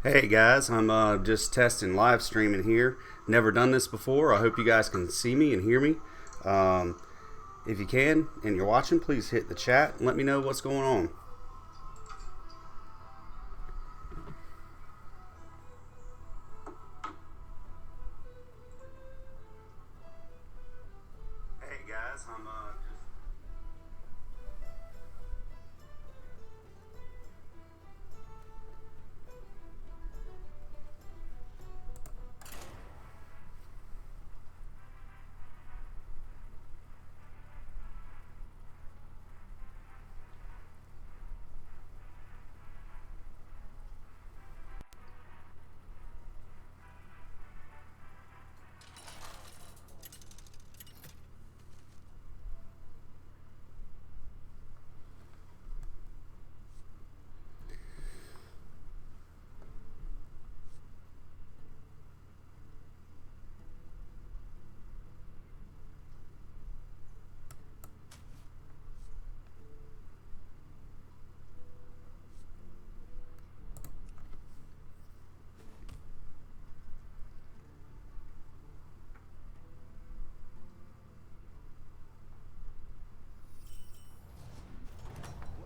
Hey guys, I'm just testing live streaming here. Never done this before. I hope you guys can see me and hear me. Um, if you can and you're watching, please hit the chat and let me know what's going on. Hey guys, I'm just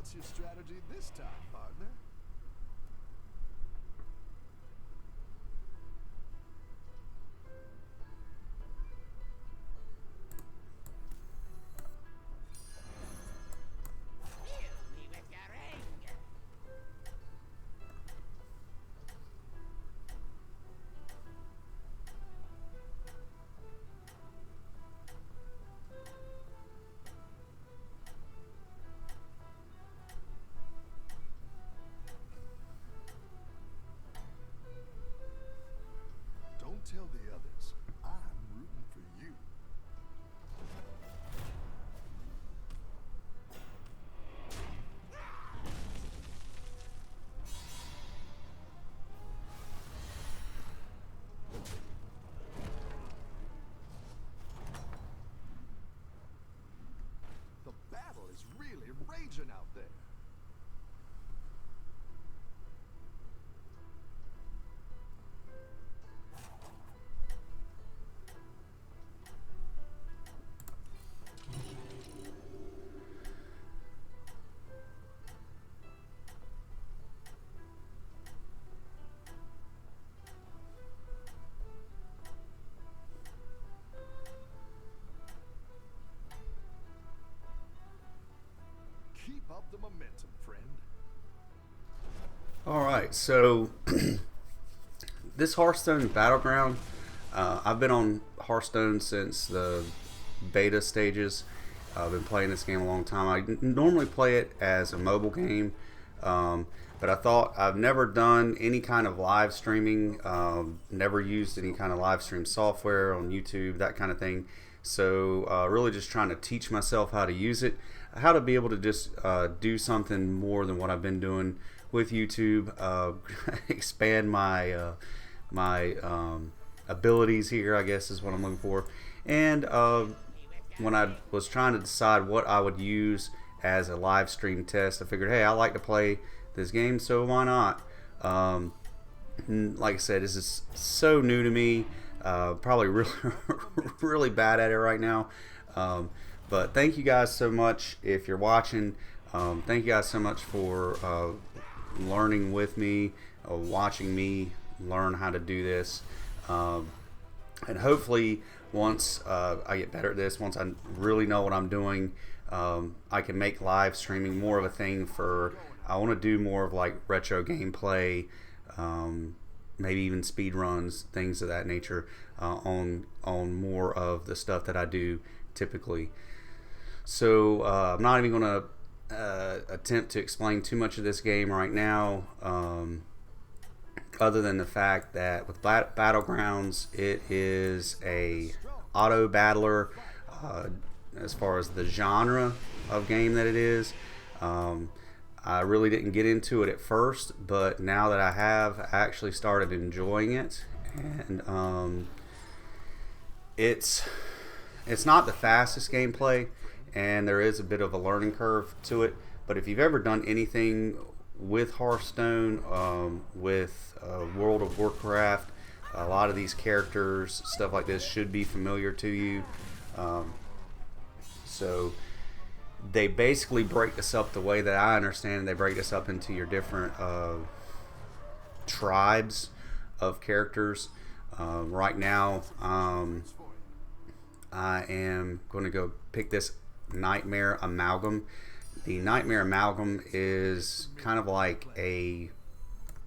What's your strategy this time, partner? Don't tell the others. I'm rooting for you. The battle is really raging out there. Keep up the momentum, friend. Alright, so this Hearthstone Battleground, I've been on Hearthstone since the beta stages. I've been playing this game a long time. I normally play it as a mobile game, but I thought I've never done any kind of live streaming, never used any kind of live stream software on YouTube, that kind of thing. So really just trying to teach myself how to use it, how to be able to just do something more than what I've been doing with YouTube, expand my my abilities here, I guess is what I'm looking for. And when I was trying to decide what I would use as a live stream test, I figured, hey, I like to play this game, so why not? Like I said, this is so new to me. Probably really, really bad at it right now. But thank you guys so much if you're watching. Thank you guys so much for learning with me, watching me learn how to do this. And hopefully once I get better at this, once I really know what I'm doing, I can make live streaming more of a thing I want to do more of like retro gameplay, maybe even speed runs, things of that nature, on more of the stuff that I do typically. So I'm not even going to attempt to explain too much of this game right now, other than the fact that with Battlegrounds, it is a auto battler, as far as the genre of game that it is. I really didn't get into it at first, but now that I have, I actually started enjoying it. And it's not the fastest gameplay, and there is a bit of a learning curve to it. But if you've ever done anything with Hearthstone, with World of Warcraft, a lot of these characters, stuff like this, should be familiar to you. So they basically break this up the way that I understand it. They break this up into your different tribes of characters. Right now, I am going to go pick this Nightmare Amalgam. The Nightmare Amalgam is kind of like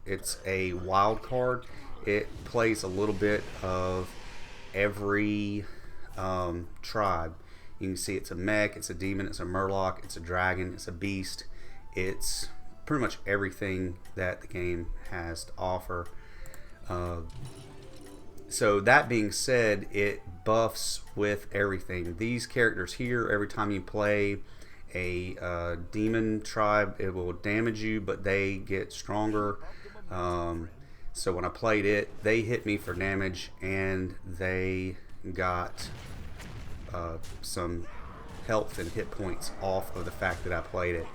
it's a wild card. It plays a little bit of every tribe. You can see it's a mech, it's a demon, it's a murloc, it's a dragon, it's a beast. It's pretty much everything that the game has to offer. So that being said, it buffs with everything. These characters here, every time you play a demon tribe, it will damage you, but they get stronger. So when I played it, they hit me for damage, and they got some health and hit points off of the fact that I played it.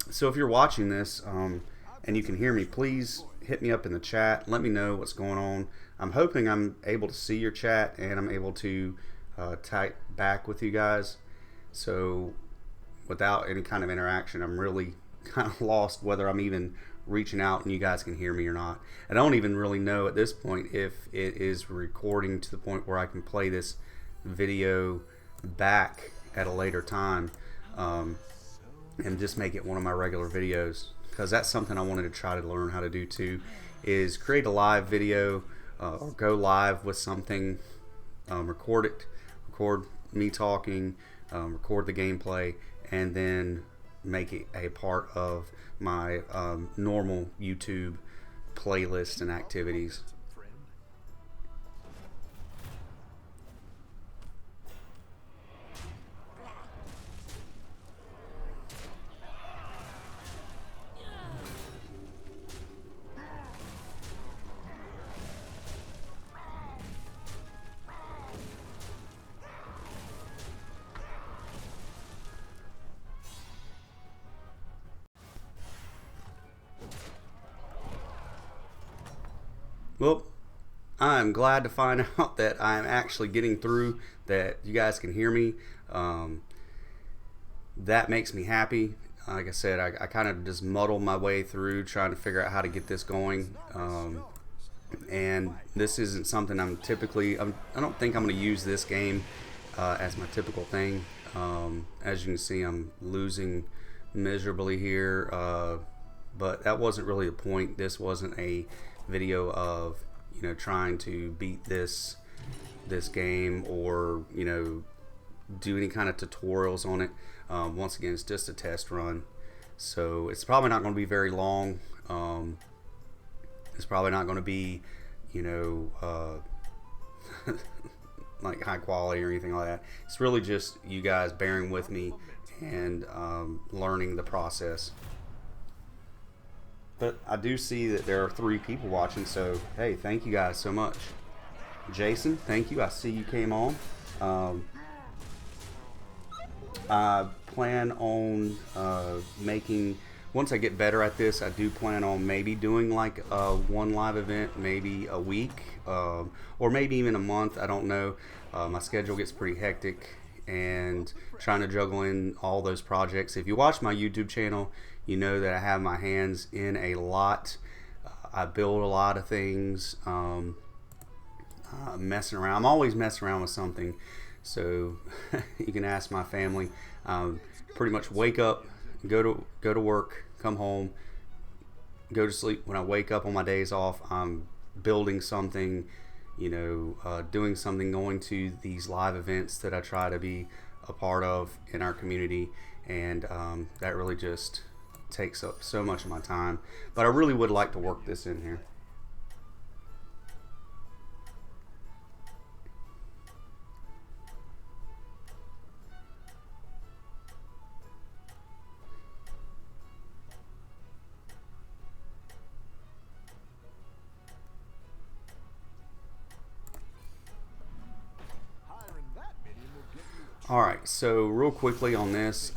So if you're watching this and you can hear me, please hit me up in the chat. Let me know what's going on. I'm hoping I'm able to see your chat and I'm able to type back with you guys. So without any kind of interaction, I'm really kind of lost whether I'm even reaching out and you guys can hear me or not. I don't even really know at this point if it is recording to the point where I can play this video back at a later time, and just make it one of my regular videos, because that's something I wanted to try to learn how to do too, is create a live video, or go live with something, record me talking, record the gameplay, and then make it a part of my normal YouTube playlist and activities. Well, I'm glad to find out that I'm actually getting through, that you guys can hear me. That makes me happy. Like I said, I kind of just muddled my way through trying to figure out how to get this going. And this isn't something I don't think I'm going to use this game as my typical thing. As you can see, I'm losing miserably here. But that wasn't really the point. This wasn't a video of trying to beat this game, or do any kind of tutorials on it. Once again, it's just a test run, so it's probably not going to be very long. It's probably not going to be, you know, like high quality or anything like that. It's really just you guys bearing with me and learning the process. But I do see that there are 3 people watching, so hey, thank you guys so much. Jason, thank you. I see you came on. I plan on making, once I get better at this, I do plan on maybe doing like one live event, maybe a week, or maybe even a month. I don't know. My schedule gets pretty hectic, and trying to juggle in all those projects. If you watch my YouTube channel, you know that I have my hands in a lot. I build a lot of things, messing around. I'm always messing around with something. So you can ask my family. Pretty much wake up, go to work, come home, go to sleep. When I wake up on my days off, I'm building something, you know, doing something, going to these live events that I try to be a part of in our community, and that really just takes up so much of my time. But I really would like to work this in here. Alright, so real quickly on this,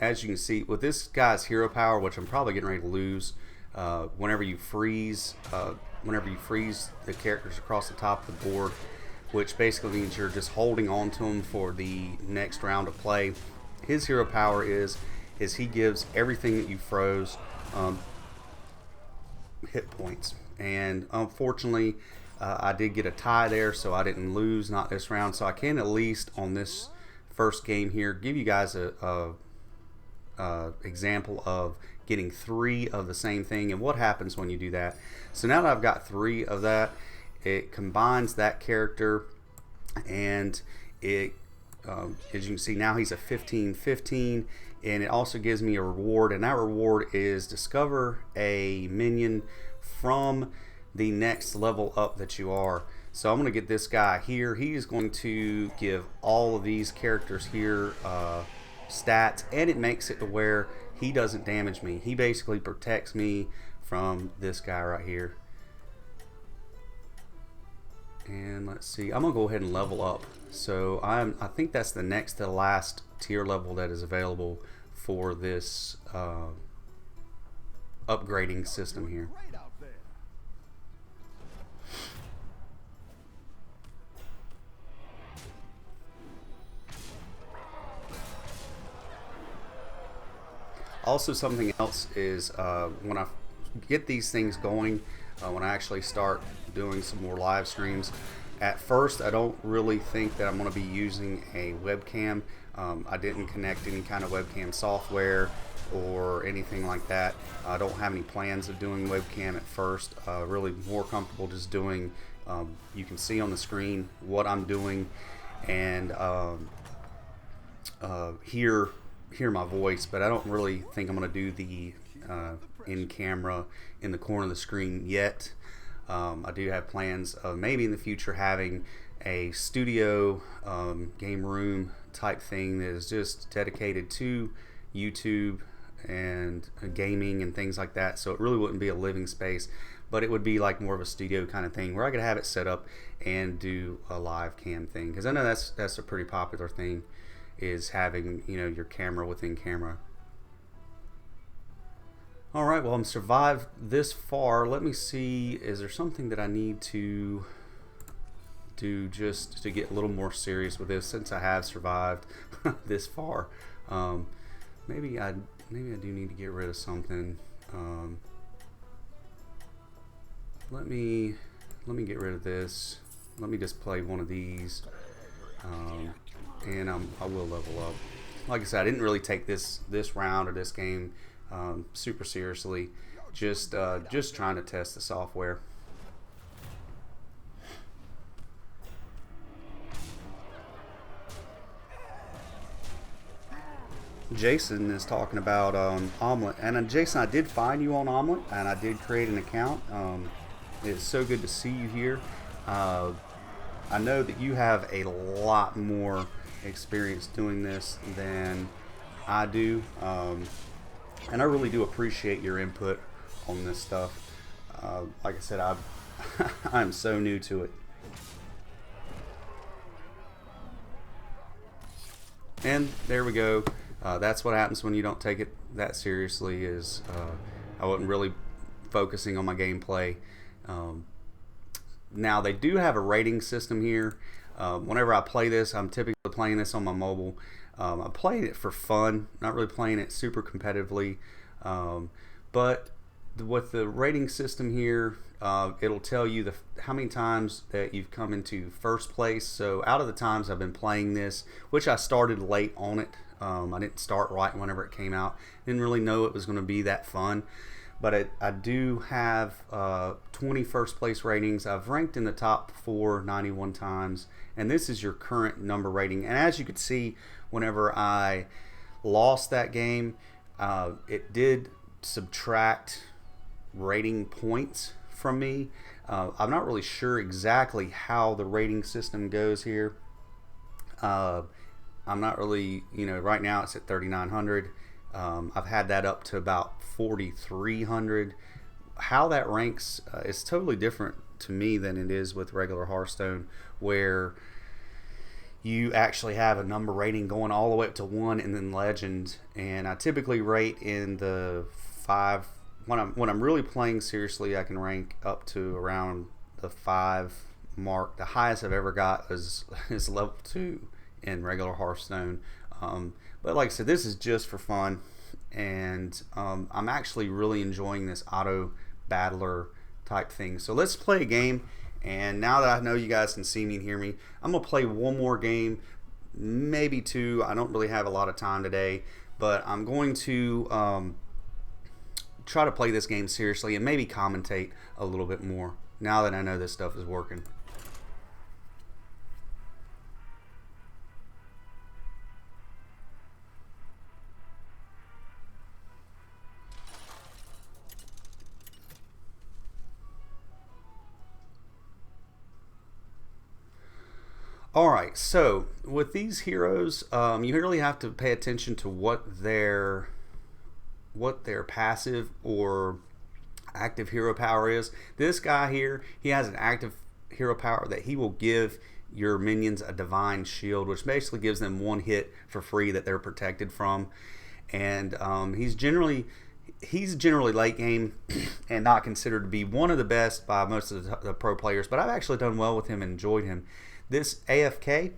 as you can see, with this guy's hero power, which I'm probably getting ready to lose, whenever you freeze the characters across the top of the board, which basically means you're just holding on to them for the next round of play. His hero power is he gives everything that you froze hit points, and unfortunately I did get a tie there, so I didn't lose, not this round. So I can at least on this first game here give you guys a example of getting 3 of the same thing and what happens when you do that. So now that I've got 3 of that, it combines that character, and it as you can see now he's a 15-15, and it also gives me a reward, and that reward is discover a minion from the next level up that you are. So I'm going to get this guy here. He is going to give all of these characters here stats, and it makes it to where he doesn't damage me. He basically protects me from this guy right here. And let's see, I'm gonna go ahead and level up. So I think that's the next to the last tier level that is available for this upgrading system here. Also, something else is when I get these things going, when I actually start doing some more live streams, at first I don't really think that I'm going to be using a webcam. I didn't connect any kind of webcam software or anything like that. I don't have any plans of doing webcam at first. Really more comfortable just doing, you can see on the screen what I'm doing, and hear my voice, but I don't really think I'm going to do the in camera in the corner of the screen yet. I do have plans of maybe in the future having a studio game room type thing that is just dedicated to YouTube and gaming and things like that. So it really wouldn't be a living space, but it would be like more of a studio kind of thing where I could have it set up and do a live cam thing, because I know that's a pretty popular thing, is having, you know, your camera within camera. Alright, well, I'm survived this far. Let me see, is there something that I need to do just to get a little more serious with this, since I have survived this far? Maybe I do need to get rid of something. Let me get rid of this. Let me just play one of these. And I will level up. Like I said, I didn't really take this round or this game super seriously. Just trying to test the software. Jason is talking about Omelet. And Jason, I did find you on Omelet, and I did create an account. It's so good to see you here. Uh, I know that you have a lot more experience doing this than I do, and I really do appreciate your input on this stuff. Like I said, I'm so new to it. And there we go. That's what happens when you don't take it that seriously. Is I wasn't really focusing on my gameplay. Um, Now they do have a rating system here. Whenever I play this, I'm typically playing this on my mobile. I'm playing it for fun, not really playing it super competitively. But with the rating system here, it'll tell you how many times that you've come into first place. So out of the times I've been playing this, which I started late on it, I didn't start right whenever it came out. Didn't really know it was going to be that fun. But I do have 20 first place ratings. I've ranked in the top 91 times, and this is your current number rating. And as you could see, whenever I lost that game, it did subtract rating points from me. I'm not really sure exactly how the rating system goes here. I'm not really, right now it's at 3,900. I've had that up to about 4,300. How that ranks is totally different to me than it is with regular Hearthstone, where you actually have a number rating going all the way up to 1 and then Legend. And I typically rate in the 5. When I'm really playing seriously, I can rank up to around the 5 mark. The highest I've ever got is level 2 in regular Hearthstone. But like I said, this is just for fun, and I'm actually really enjoying this auto battler type thing. So let's play a game, and now that I know you guys can see me and hear me, I'm going to play one more game, maybe 2. I don't really have a lot of time today, but I'm going to try to play this game seriously and maybe commentate a little bit more now that I know this stuff is working. Alright, so with these heroes, you really have to pay attention to what their passive or active hero power is. This guy here, he has an active hero power that he will give your minions a divine shield, which basically gives them 1 hit for free that they're protected from. And he's generally late game and not considered to be one of the best by most of the pro players, but I've actually done well with him and enjoyed him. This AFK,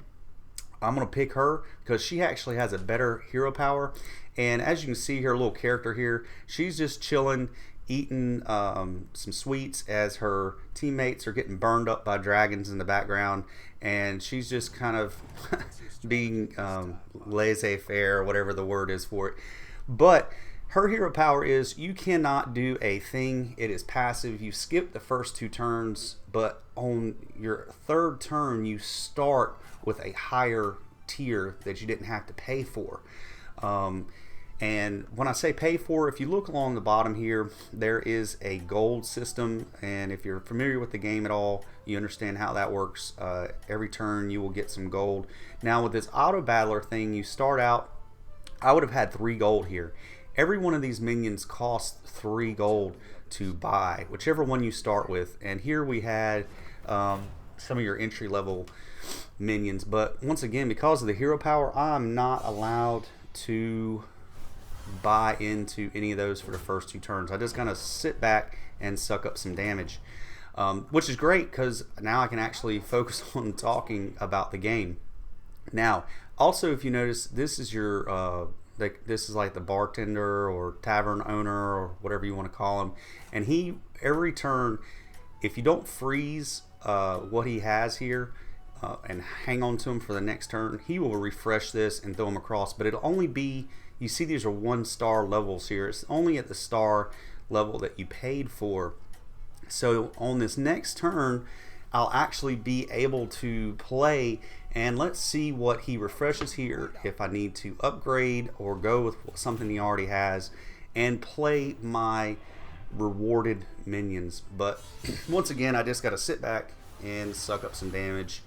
I'm going to pick her because she actually has a better hero power. And as you can see, her little character here, she's just chilling, eating some sweets as her teammates are getting burned up by dragons in the background. And she's just kind of being laissez-faire, or whatever the word is for it. But her hero power is you cannot do a thing. It is passive. You skip the first 2 turns, but on your 3rd turn, you start with a higher tier that you didn't have to pay for. And when I say pay for, if you look along the bottom here, there is a gold system. And if you're familiar with the game at all, you understand how that works. Every turn you will get some gold. Now with this auto battler thing, you start out, I would have had 3 gold here. Every one of these minions costs 3 gold to buy, whichever one you start with. And here we had some of your entry level minions. But once again, because of the hero power, I'm not allowed to buy into any of those for the first 2 turns. I just kind of sit back and suck up some damage, which is great because now I can actually focus on talking about the game. Now, also, if you notice, this is your this is like the bartender or tavern owner or whatever you want to call him, and he every turn, if you don't freeze what he has here and hang on to him for the next turn, he will refresh this and throw him across. But it'll only be, you see these are 1-star levels here. It's only at the star level that you paid for. So on this next turn, I'll actually be able to play And let's see what he refreshes here, if I need to upgrade or go with something he already has and play my rewarded minions. But once again, I just got to sit back and suck up some damage.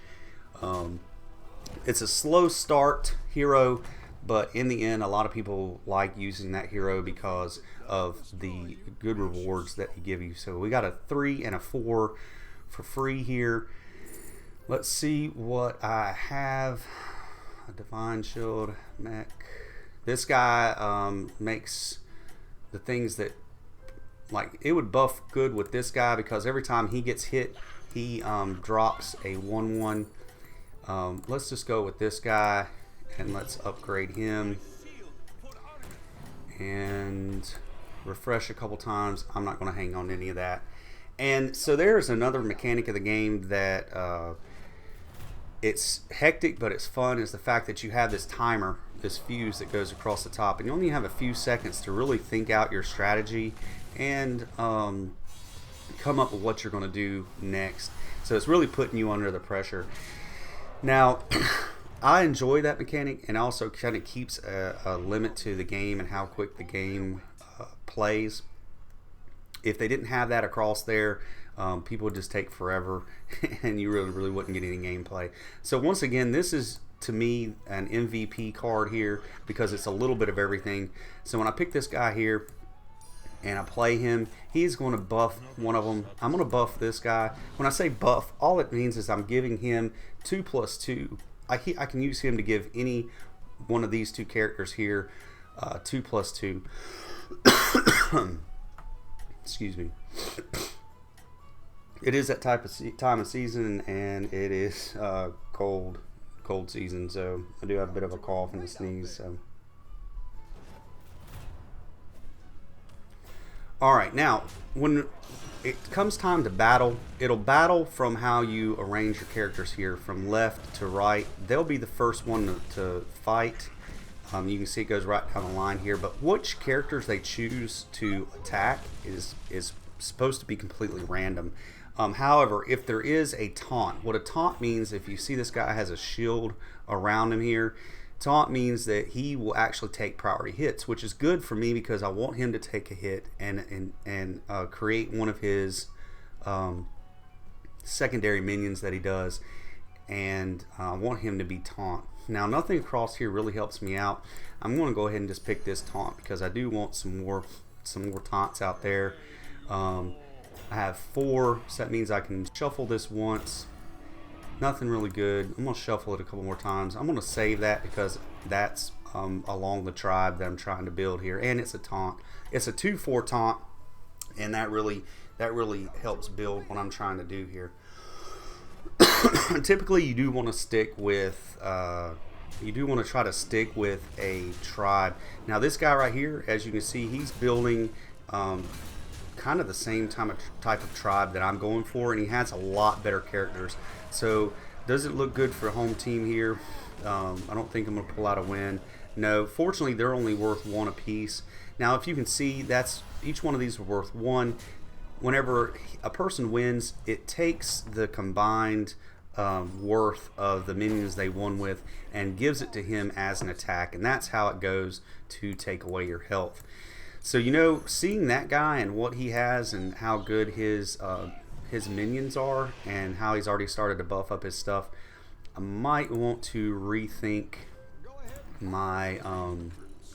It's a slow start hero, but in the end, a lot of people like using that hero because of the good rewards that he give you. So we got a 3 and a 4 for free here. Let's see what I have. A Divine Shield mech. This guy makes the things that, like, it would buff good with this guy because every time he gets hit, he drops a 1/1. Let's just go with this guy and let's upgrade him and refresh a couple times. I'm not going to hang on to any of that. And so there's another mechanic of the game that it's hectic, but it's fun, is the fact that you have this timer, this fuse that goes across the top, and you only have a few seconds to really think out your strategy and come up with what you're going to do next. So it's really putting you under the pressure. Now, I enjoy that mechanic, and also kind of keeps a limit to the game and how quick the game plays. If they didn't have that across there, people would just take forever and you really wouldn't get any gameplay. So once again, this is, to me, an MVP card here because it's a little bit of everything. So when I pick this guy here and I play him, he's going to buff one of them. I'm going to buff this guy. When I say buff, all it means is I'm giving him 2+2. I can use him to give any one of these two characters here 2+2. Excuse me. It is that time of season, and it is cold season, so I do have a bit of a cough and a sneeze. So. All right, now when it comes time to battle, it'll battle from how you arrange your characters here, from left to right. They'll be the first one to fight. You can see it goes right down the line here, but which characters they choose to attack is supposed to be completely random. However, if there is a taunt, what a taunt means, if you see this guy has a shield around him here, taunt means that he will actually take priority hits, which is good for me because I want him to take a hit and create one of his secondary minions that he does, and I want him to be taunt. Now, nothing across here really helps me out. I'm going to go ahead and just pick this taunt because I do want some more taunts out there. I have 4, so that means I can shuffle this once. Nothing really good. I'm going to shuffle it a couple more times. I'm going to save that because that's along the tribe that I'm trying to build here, and it's a taunt. It's a 2/4 taunt, and that really helps build what I'm trying to do here. Typically, you do want to stick with you do want to try to stick with a tribe. Now, this guy right here, as you can see, he's building kind of the same type of tribe that I'm going for, and he has a lot better characters. So, does it look good for home team here? I don't think I'm going to pull out a win. No, fortunately, they're only worth 1 apiece. Now, if you can see, that's each one of these are worth 1. Whenever a person wins, it takes the combined worth of the minions they won with and gives it to him as an attack, and that's how it goes to take away your health. So, you know, seeing that guy and what he has and how good his minions are and how he's already started to buff up his stuff, I might want to rethink my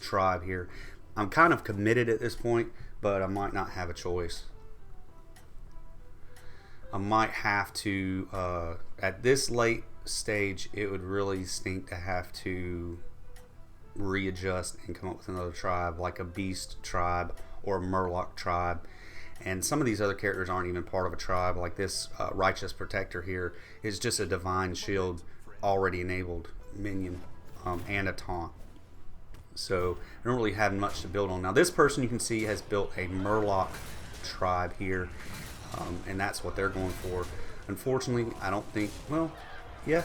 tribe here. I'm kind of committed at this point, but I might not have a choice. I might have to, at this late stage, it would really stink to have to readjust and come up with another tribe, like a beast tribe or a murloc tribe. And some of these other characters aren't even part of a tribe, like this righteous protector here is just a divine shield already enabled minion and a taunt. So I don't really have much to build on. Now this person, you can see, has built a murloc tribe here, and that's what they're going for. Unfortunately, I don't think, well, yeah,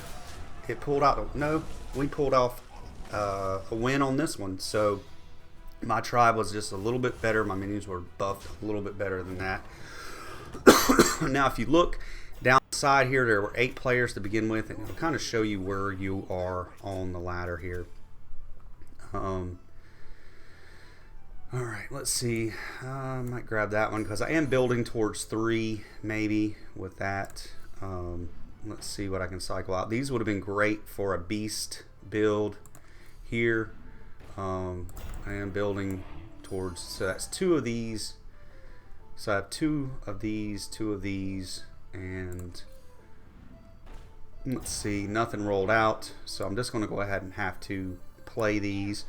it pulled out. No, we pulled off a win on this one. So my tribe was just a little bit better. My minions were buffed a little bit better than that. Now, if you look, Down the side here, there were 8 players to begin with, and it'll kind of show you where you are on the ladder here. Alright, let's see. I might grab that one because I am building towards 3 maybe with that. Let's see what I can cycle out. These would have been great for a beast build here. I am building towards, so that's 2 of these. So I have 2 of these, 2 of these, and let's see, nothing rolled out. So I'm just going to go ahead and have to play these.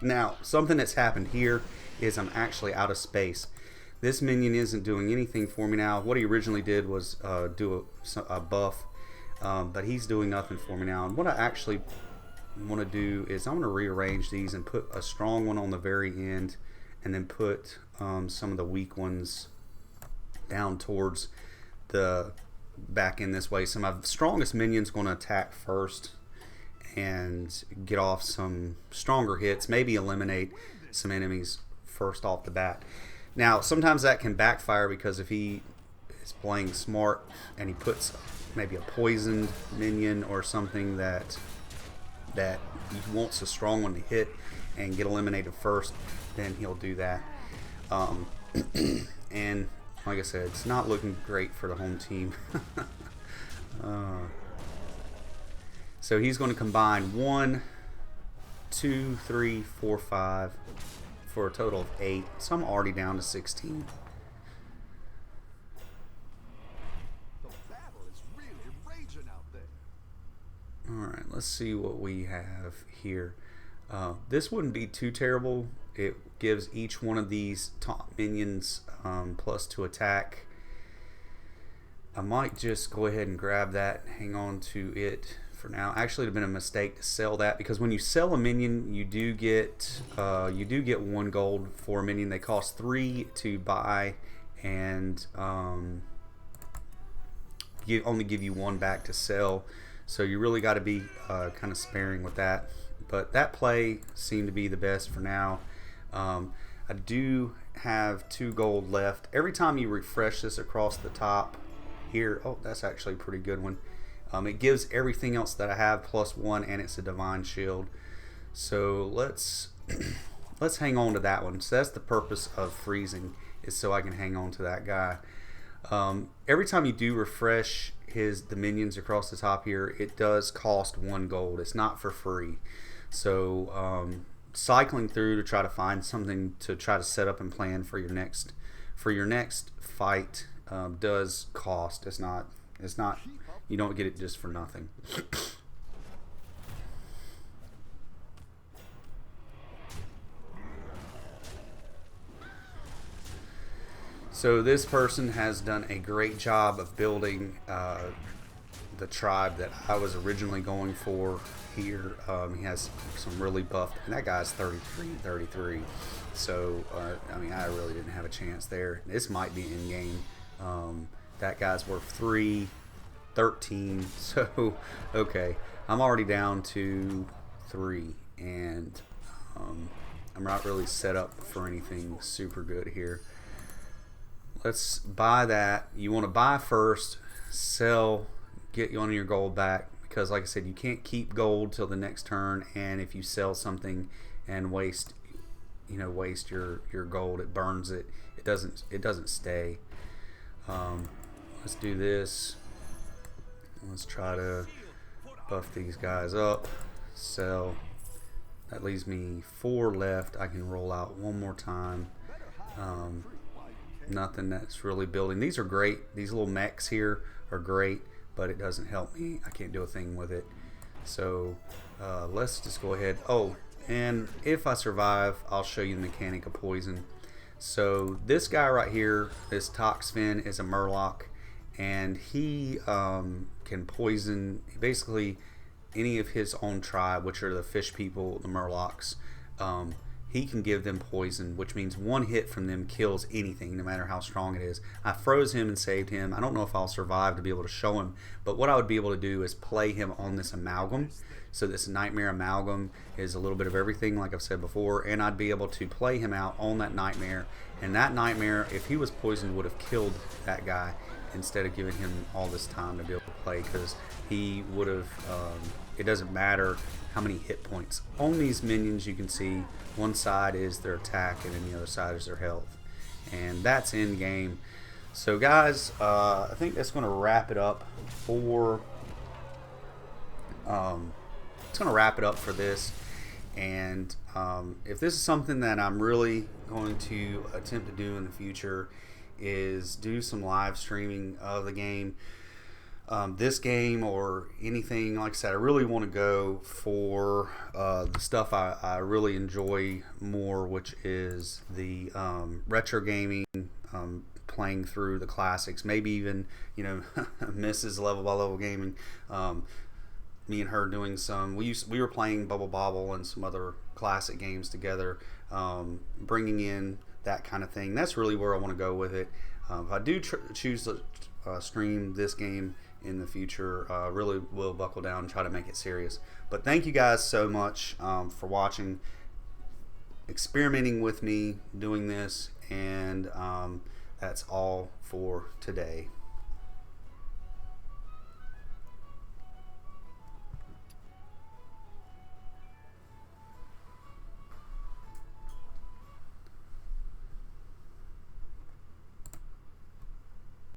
Now, something that's happened here is I'm actually out of space. This minion isn't doing anything for me now. What he originally did was do a buff, but he's doing nothing for me now. And what I actually want to do is I'm going to rearrange these and put a strong one on the very end, and then put some of the weak ones down towards the back end this way. So my strongest minion's going to attack first and get off some stronger hits, maybe eliminate some enemies first off the bat. Now, sometimes that can backfire because if he is playing smart and he puts maybe a poisoned minion or something that he wants a strong one to hit and get eliminated first, then he'll do that. And like I said, it's not looking great for the home team. So he's going to combine 1, 2, 3, 4, 5 for a total of 8. So I'm already down to 16. The battle is really raging out there. Alright, let's see what we have here. This wouldn't be too terrible. It gives each one of these top minions +2 attack. I might just go ahead and grab that and hang on to it for now. Actually, it would have been a mistake to sell that, because when you sell a minion, you do get 1 gold for a minion. They cost 3 to buy, and only give you 1 back to sell. So you really got to be kind of sparing with that. But that play seemed to be the best for now. I do have 2 gold left. Every time you refresh this across the top here, oh, that's actually a pretty good one. It gives everything else that I have +1, and it's a divine shield. So let's hang on to that one. So that's the purpose of freezing, is so I can hang on to that guy. Every time you do refresh the minions across the top here, it does cost 1 gold. It's not for free. So cycling through to try to find something to try to set up and plan for your next fight does cost. It's not you don't get it just for nothing. So this person has done a great job of building the tribe that I was originally going for here. He has some really buffed, and that guy's 33. So I mean, I really didn't have a chance there. This might be in game. That guy's worth 3, 13. So okay, I'm already down to 3, and I'm not really set up for anything super good here. Let's buy that. You want to buy first, sell, get you on your gold back, because like I said, you can't keep gold till the next turn, and if you sell something and waste your gold, it burns it. It doesn't stay. Let's do this. Let's try to buff these guys up. Sell. That leaves me 4 left. I can roll out 1 more time. Nothing that's really building. These are great. These little mechs here are great, but it doesn't help me. I can't do a thing with it. So let's just go ahead. Oh, and if I survive, I'll show you the mechanic of poison. So this guy right here, this Toxfin, is a Murloc, and he can poison basically any of his own tribe, which are the fish people, the Murlocs. He can give them poison, which means 1 hit from them kills anything, no matter how strong it is. I froze him and saved him. I don't know if I'll survive to be able to show him, but what I would be able to do is play him on this amalgam. So this nightmare amalgam is a little bit of everything, like I've said before, and I'd be able to play him out on that nightmare. And that nightmare, if he was poisoned, would have killed that guy. instead of giving him all this time to be able to play, because he would have. It doesn't matter how many hit points on these minions. You can see one side is their attack and then the other side is their health, and that's in game. So guys, I think that's going to wrap it up for. It's going to wrap it up for this. And if this is something that I'm really going to attempt to do in the future, is do some live streaming of the game. This game or anything, like I said, I really want to go for the stuff I really enjoy more, which is the retro gaming, playing through the classics, maybe even, Mrs. Level by Level Gaming. Me and her doing some. We were playing Bubble Bobble and some other classic games together, bringing in that kind of thing. That's really where I want to go with it. If I do choose to stream this game in the future, really will buckle down and try to make it serious. But thank you guys so much for watching, experimenting with me doing this, and that's all for today.